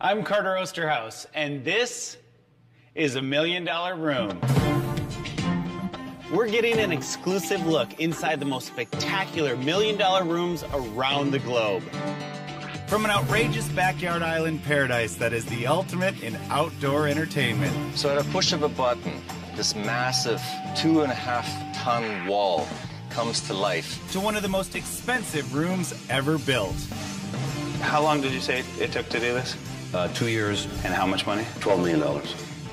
I'm Carter Osterhaus, and this is $1 Million Room. We're getting an exclusive look inside the most spectacular $1 Million rooms around the globe. From an outrageous backyard island paradise that is the ultimate in outdoor entertainment. So at a push of a button, this massive 2.5-ton wall comes to life. To one of the most expensive rooms ever built. How long did you say it took to do this? 2 years. And how much money? $12 million.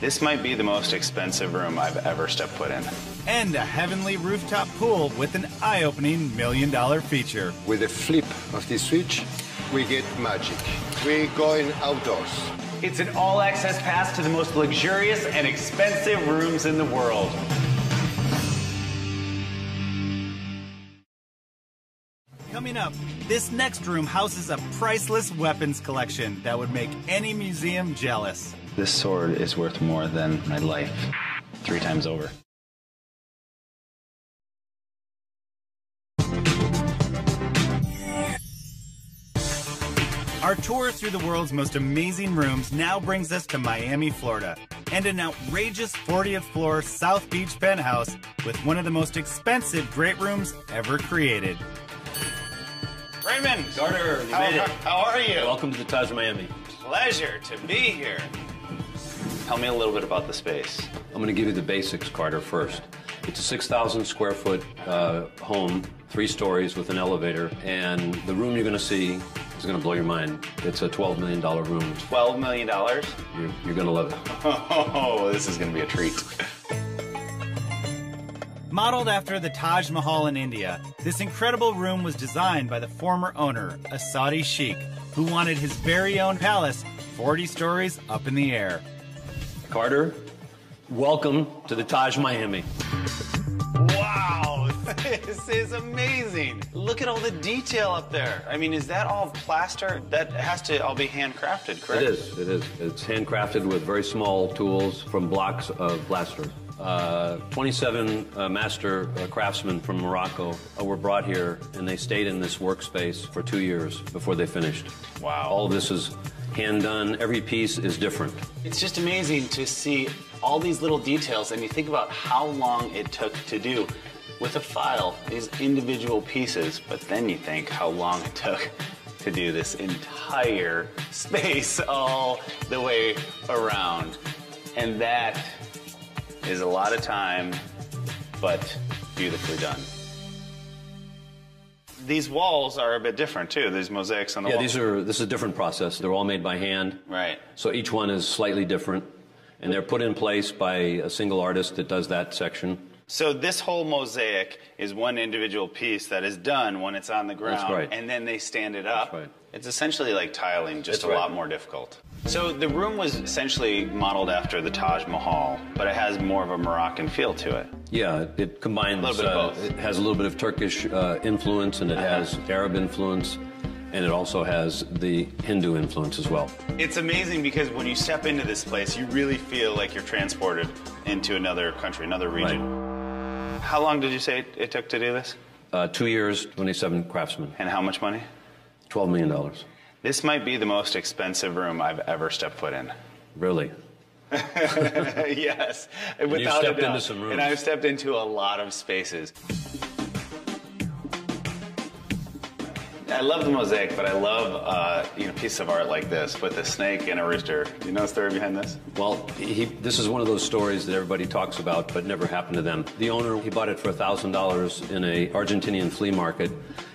This might be the most expensive room I've ever stepped foot in. And a heavenly rooftop pool with an eye-opening $1 million feature. With a flip of the switch, we get magic. We're going outdoors. It's an all-access pass to the most luxurious and expensive rooms in the world. Coming up, this next room houses a priceless weapons collection that would make any museum jealous. This sword is worth more than my life 3 times over. Our tour through the world's most amazing rooms now brings us to Miami, Florida, and an outrageous 40th floor South Beach penthouse with one of the most expensive great rooms ever created. Raymond! Carter, How are you? Welcome to the Taj Miami. Pleasure to be here. Tell me a little bit about the space. I'm going to give you the basics, Carter, first. It's a 6,000 square foot home, 3 stories with an elevator, and the room you're going to see is going to blow your mind. It's a $12 million room. $12 million? You're going to love it. Oh, this is going to be a treat. Modeled after the Taj Mahal in India, this incredible room was designed by the former owner, a Saudi sheikh, who wanted his very own palace 40 stories up in the air. Carter, welcome to the Taj Miami. Wow, this is amazing. Look at all the detail up there. I mean, is that all plaster? That has to all be handcrafted, correct? It is. It's handcrafted with very small tools from blocks of plaster. 27 master craftsmen from Morocco were brought here, and they stayed in this workspace for 2 years before they finished. Wow. All of this is hand done. Every piece is different. It's just amazing to see all these little details, and you think about how long it took to do with a file these individual pieces, but then you think how long it took to do this entire space all the way around. And that is a lot of time, but beautifully done. These walls are a bit different too. These mosaics on the walls. This is a different process. They're all made by hand. Right. So each one is slightly different, and they're put in place by a single artist that does that section. So this whole mosaic is one individual piece that is done when it's on the ground. That's right. And then they stand it up. That's right. It's essentially like tiling, just That's a right. lot more difficult. So the room was essentially modeled after the Taj Mahal, but it has more of a Moroccan feel to it. Yeah, it combines. A little bit of both. It has a little bit of Turkish influence, and it has Arab influence, and it also has the Hindu influence as well. It's amazing because when you step into this place, you really feel like you're transported into another country, another region. Right. How long did you say it took to do this? 2 years, 27 craftsmen. And how much money? $12 million. This might be the most expensive room I've ever stepped foot in. Really? Yes, without you stepped a doubt. into some rooms. And I've stepped into a lot of spaces. I love the mosaic, but I love a piece of art like this with a snake and a rooster. Do you know the story behind this? Well, this is one of those stories that everybody talks about, but never happened to them. The owner, he bought it for $1,000 in a Argentinian flea market,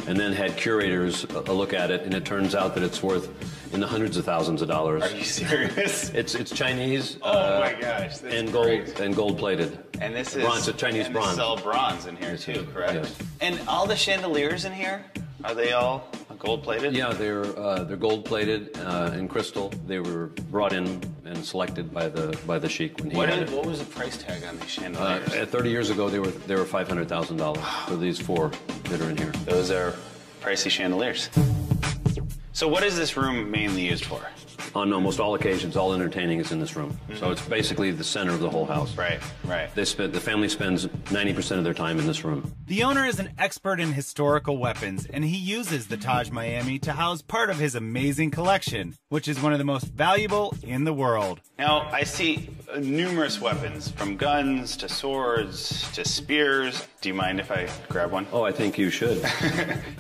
and then had curators look at it, and it turns out that it's worth in the hundreds of thousands of dollars. Are you serious? It's Chinese. Oh my gosh, and gold plated. And this is bronze, it's Chinese bronze. This is all bronze in here too, correct? Yes. And all the chandeliers in here, are they all gold plated? Yeah, they're gold plated in crystal. They were brought in and selected by the sheik when he had it. What was the price tag on these chandeliers? 30 years ago, they were $500,000 for these 4 that are in here. Those are pricey chandeliers. So what is this room mainly used for? On almost all occasions, all entertaining is in this room. So it's basically the center of the whole house. Right. The family spends 90% of their time in this room. The owner is an expert in historical weapons, and he uses the Taj Miami to house part of his amazing collection, which is one of the most valuable in the world. Now, I see numerous weapons, from guns to swords to spears. Do you mind if I grab one? Oh, I think you should.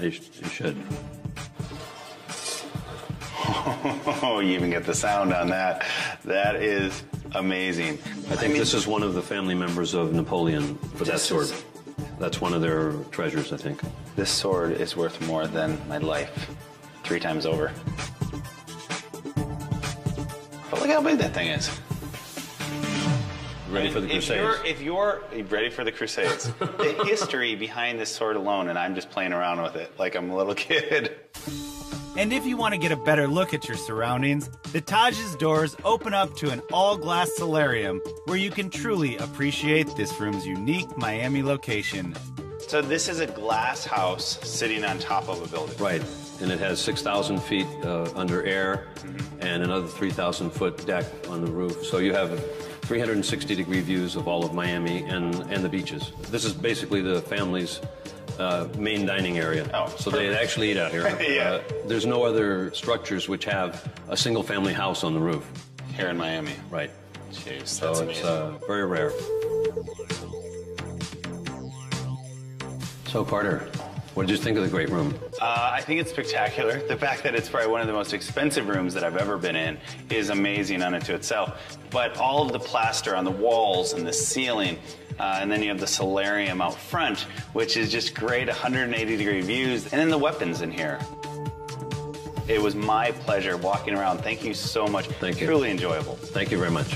You should. Oh, you even get the sound on that. That is amazing. I think this is one of the family members of Napoleon for that sword. That's one of their treasures, I think. This sword is worth more than my life 3 times over. But look how big that thing is. Ready for the Crusades. If you're ready for the Crusades, the history behind this sword alone, and I'm just playing around with it like I'm a little kid. And if you want to get a better look at your surroundings, the Taj's doors open up to an all-glass solarium where you can truly appreciate this room's unique Miami location. So this is a glass house sitting on top of a building. Right, and it has 6,000 feet under air and another 3,000 foot deck on the roof. So you have 360-degree views of all of Miami and the beaches. This is basically the family's main dining area. Oh, so they actually eat out here. Yeah. There's no other structures which have a single family house on the roof. Here in Miami. Right. Jeez, So that's it's amazing. very rare. So Carter, what did you think of the great room? I think it's spectacular. The fact that it's probably one of the most expensive rooms that I've ever been in is amazing unto itself. But all of the plaster on the walls and the ceiling, and then you have the solarium out front, which is just great, 180-degree views, and then the weapons in here. It was my pleasure walking around. Thank you so much. Thank you. Truly enjoyable. Thank you very much.